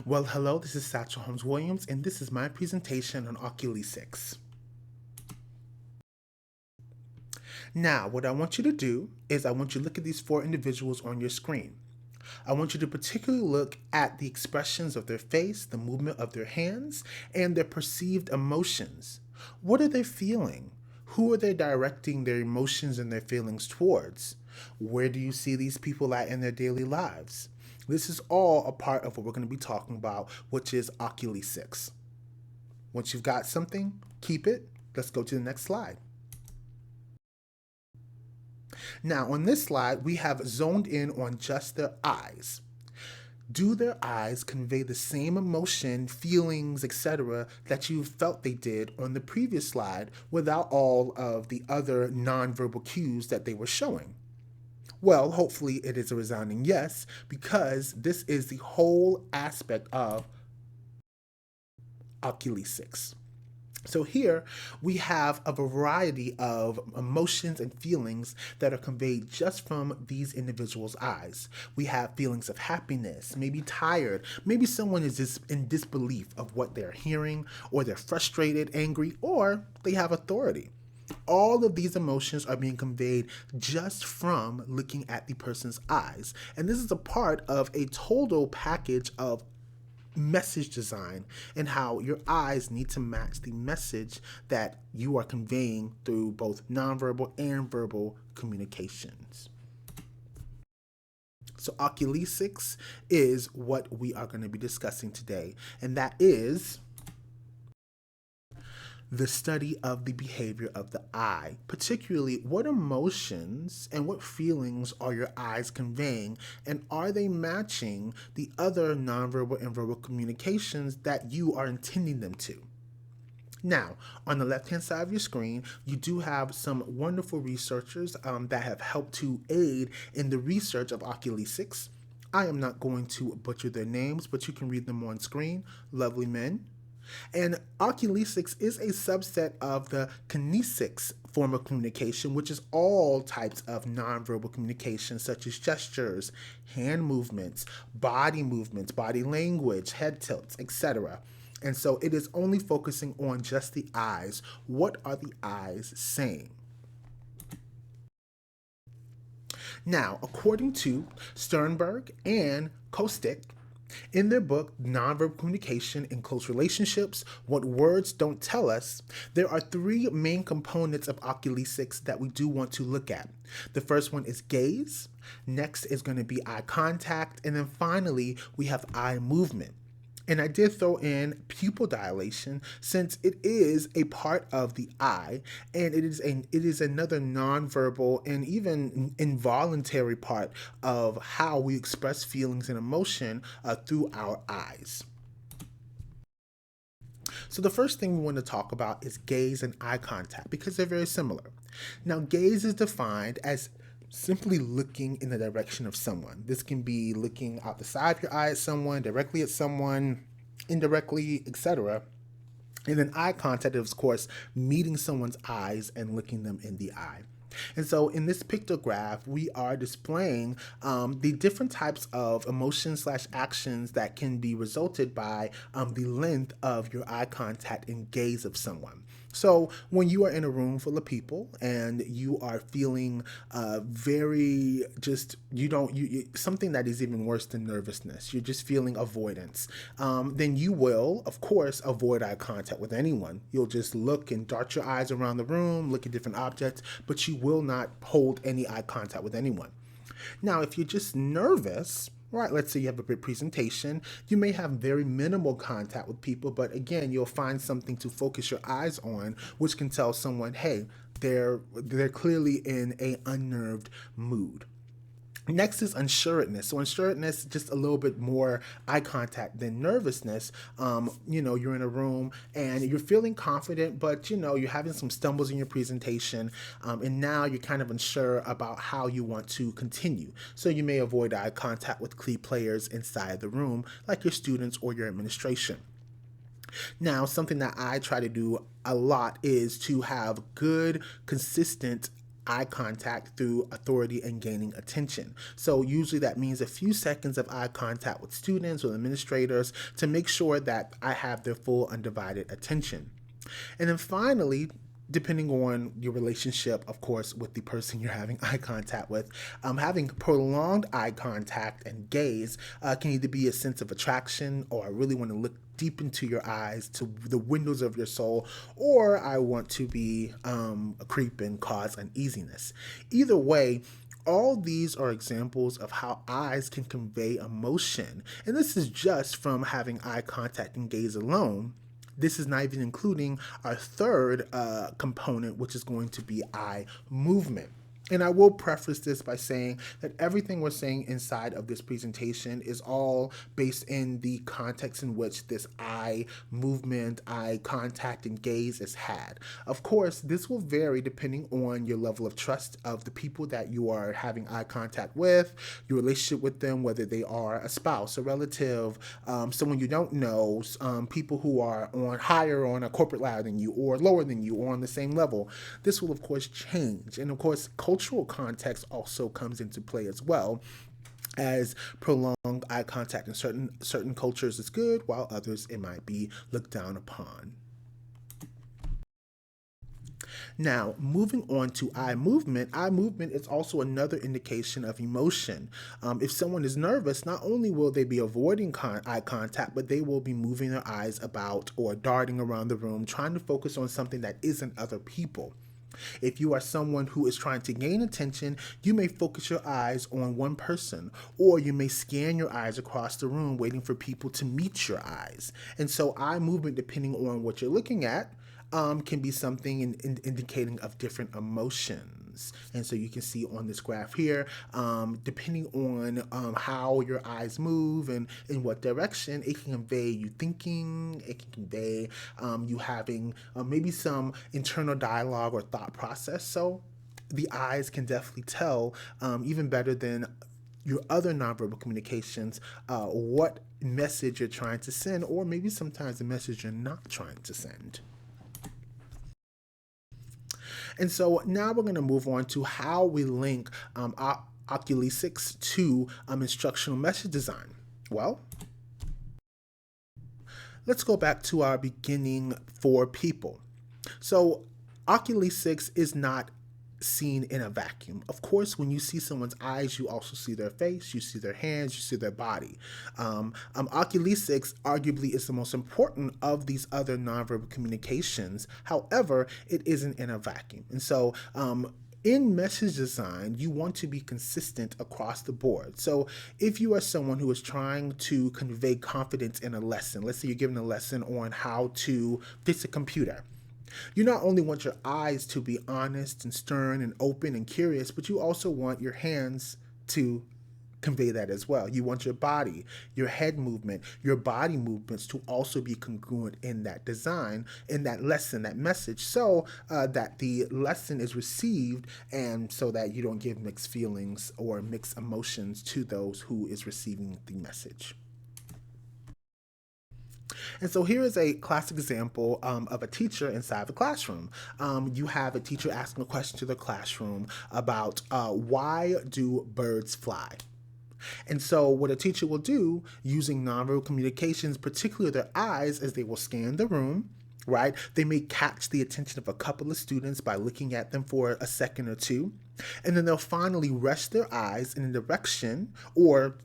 Well, hello, this is Satchel Holmes Williams, and this is my presentation on Oculesics. Now, what I want you to do is I want you to look at these four individuals on your screen. I want you to particularly look at the expressions of their face, the movement of their hands, and their perceived emotions. What are they feeling? Who are they directing their emotions and their feelings towards? Where do you see these people at in their daily lives? This is all a part of what we're going to be talking about, which is Oculesics. Once you've got something, keep it. Let's go to the next slide. Now, on this slide, we have zoned in on just their eyes. Do their eyes convey the same emotion, feelings, etc., that you felt they did on the previous slide without all of the other nonverbal cues that they were showing? Well, hopefully it is a resounding yes, because this is the whole aspect of Oculesics. So here we have a variety of emotions and feelings that are conveyed just from these individuals' eyes. We have feelings of happiness, maybe tired, maybe someone is just in disbelief of what they're hearing, or they're frustrated, angry, or they have authority. All of these emotions are being conveyed just from looking at the person's eyes. And this is a part of a total package of message design and how your eyes need to match the message that you are conveying through both nonverbal and verbal communications. So Oculesics is what we are going to be discussing today, and that is the study of the behavior of the eye, particularly what emotions and what feelings are your eyes conveying, and are they matching the other nonverbal and verbal communications that you are intending them to. Now, on the left-hand side of your screen, you do have some wonderful researchers that have helped to aid in the research of Oculesics. I am not going to butcher their names, but you can read them on screen. Lovely men. And Oculesics is a subset of the kinesics form of communication, which is all types of nonverbal communication, such as gestures, hand movements, body language, head tilts, etc. And so it is only focusing on just the eyes. What are the eyes saying? Now, according to Sternberg and Kostick, in their book, Nonverbal Communication in Close Relationships, What Words Don't Tell Us, there are three main components of Oculesics that we do want to look at. The first one is gaze, next is going to be eye contact, and then finally we have eye movement. And I did throw in pupil dilation since it is a part of the eye, and it is another nonverbal and even involuntary part of how we express feelings and emotion through our eyes. So the first thing we want to talk about is gaze and eye contact because they're very similar. Now, gaze is defined as simply looking in the direction of someone. This can be looking out the side of your eye at someone, directly at someone, indirectly, etc. And then eye contact is, of course, meeting someone's eyes and looking them in the eye. And so in this pictograph, we are displaying the different types of emotions slash actions that can be resulted by the length of your eye contact and gaze of someone. So when you are in a room full of people and you are feeling very just, something that is even worse than nervousness, you're just feeling avoidance, then you will, of course, avoid eye contact with anyone. You'll just look and dart your eyes around the room, look at different objects, but you will not hold any eye contact with anyone. Now, if you're just nervous, right, let's say you have a big presentation, you may have very minimal contact with people, but again, you'll find something to focus your eyes on, which can tell someone, hey, they're clearly in a unnerved mood. Next is unsureness. So unsureness, just a little bit more eye contact than nervousness. You're in a room and you're feeling confident, but you're having some stumbles in your presentation, and now you're kind of unsure about how you want to continue. So you may avoid eye contact with key players inside the room, like your students or your administration. Now, something that I try to do a lot is to have good, consistent eye contact through authority and gaining attention. So usually that means a few seconds of eye contact with students or administrators to make sure that I have their full undivided attention. And then finally, depending on your relationship, of course, with the person you're having eye contact with, having prolonged eye contact and gaze can either be a sense of attraction, or I really want to look deep into your eyes, to the windows of your soul, or I want to be a creep and cause uneasiness. Either way, all these are examples of how eyes can convey emotion. And this is just from having eye contact and gaze alone. This is not even including our third component, which is going to be eye movement. And I will preface this by saying that everything we're saying inside of this presentation is all based in the context in which this eye movement, eye contact, and gaze is had. Of course, this will vary depending on your level of trust of the people that you are having eye contact with, your relationship with them, whether they are a spouse, a relative, someone you don't know, people who are on higher on a corporate ladder than you, or lower than you, or on the same level. This will, of course, change. And of course, cultural context also comes into play as well, as prolonged eye contact in certain cultures is good, while others it might be looked down upon. Now, moving on to eye movement is also another indication of emotion. If someone is nervous, not only will they be avoiding eye contact, but they will be moving their eyes about or darting around the room, trying to focus on something that isn't other people. If you are someone who is trying to gain attention, you may focus your eyes on one person, or you may scan your eyes across the room waiting for people to meet your eyes. And so eye movement, depending on what you're looking at, can be something indicating of different emotions. And so you can see on this graph here, depending on how your eyes move and in what direction, it can convey you thinking, it can convey you having maybe some internal dialogue or thought process. So the eyes can definitely tell, even better than your other nonverbal communications, what message you're trying to send, or maybe sometimes the message you're not trying to send. And so now we're going to move on to how we link Oculesics to instructional message design. Well, let's go back to our beginning for people. So Oculesics is not seen in a vacuum. Of course, when you see someone's eyes, you also see their face, you see their hands, you see their body. Oculesics arguably is the most important of these other nonverbal communications. However, it isn't in a vacuum. And so in message design, you want to be consistent across the board. So if you are someone who is trying to convey confidence in a lesson, let's say you're giving a lesson on how to fix a computer, you not only want your eyes to be honest and stern and open and curious, but you also want your hands to convey that as well. You want your body, your head movement, your body movements to also be congruent in that design, in that lesson, that message, so that the lesson is received, and so that you don't give mixed feelings or mixed emotions to those who is receiving the message. And so here is a classic example of a teacher inside the classroom. You have a teacher asking a question to the classroom about why do birds fly? And so what a teacher will do using nonverbal communications, particularly their eyes, is they will scan the room, right? They may catch the attention of a couple of students by looking at them for a second or two, and then they'll finally rest their eyes in a direction, or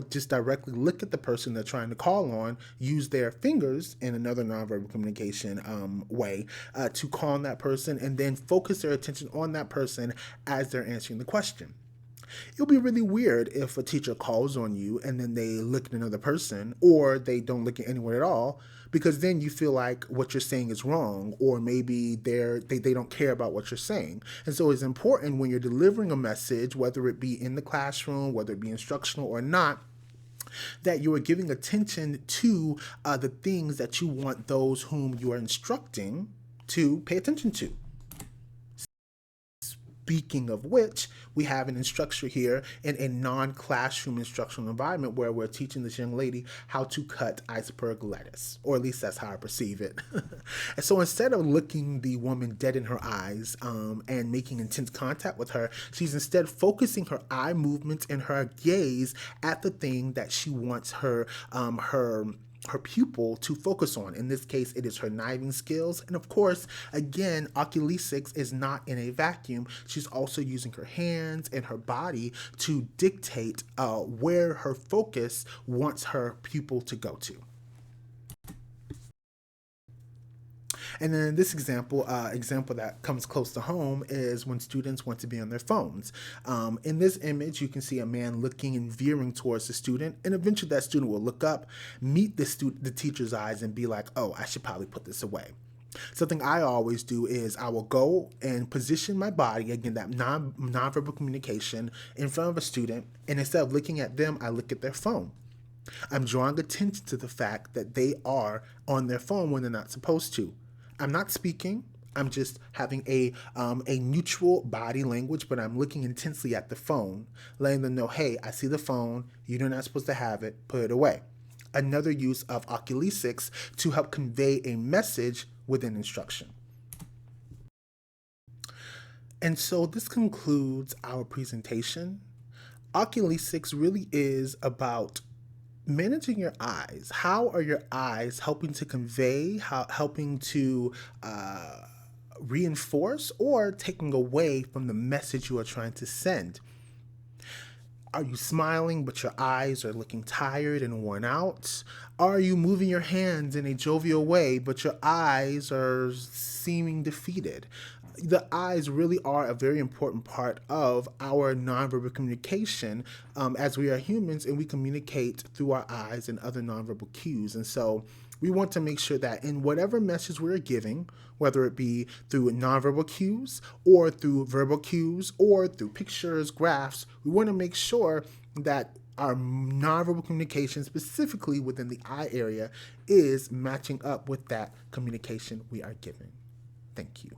just directly look at the person they're trying to call on, use their fingers in another nonverbal communication way to call on that person, and then focus their attention on that person as they're answering the question. It'll be really weird if a teacher calls on you and then they look at another person, or they don't look at anyone at all, because then you feel like what you're saying is wrong, or maybe they don't care about what you're saying. And so it's important when you're delivering a message, whether it be in the classroom, whether it be instructional or not, that you are giving attention to the things that you want those whom you are instructing to pay attention to. Speaking of which, we have an instructor here in a non-classroom instructional environment where we're teaching this young lady how to cut iceberg lettuce, or at least that's how I perceive it. And so instead of looking the woman dead in her eyes and making intense contact with her, she's instead focusing her eye movements and her gaze at the thing that she wants her pupil to focus on. In this case, it is her kniving skills. And of course, again, Oculesics is not in a vacuum. She's also using her hands and her body to dictate where her focus wants her pupil to go to. And then this example that comes close to home is when students want to be on their phones. In this image, you can see a man looking and veering towards the student, and eventually that student will look up, meet the teacher's eyes, and be like, "Oh, I should probably put this away." Something I always do is I will go and position my body, again, that nonverbal communication, in front of a student, and instead of looking at them, I look at their phone. I'm drawing attention to the fact that they are on their phone when they're not supposed to. I'm not speaking. I'm just having a neutral body language, but I'm looking intensely at the phone, letting them know, hey, I see the phone. You're not supposed to have it. Put it away. Another use of Oculesics to help convey a message within instruction. And so this concludes our presentation. Oculesics really is about managing your eyes. How are your eyes helping to convey, helping to reinforce, or taking away from the message you are trying to send? Are you smiling but your eyes are looking tired and worn out? Are you moving your hands in a jovial way but your eyes are seeming defeated? The eyes really are a very important part of our nonverbal communication as we are humans, and we communicate through our eyes and other nonverbal cues. And so we want to make sure that in whatever message we're giving, whether it be through nonverbal cues or through verbal cues or through pictures, graphs, we want to make sure that our nonverbal communication, specifically within the eye area, is matching up with that communication we are giving. Thank you.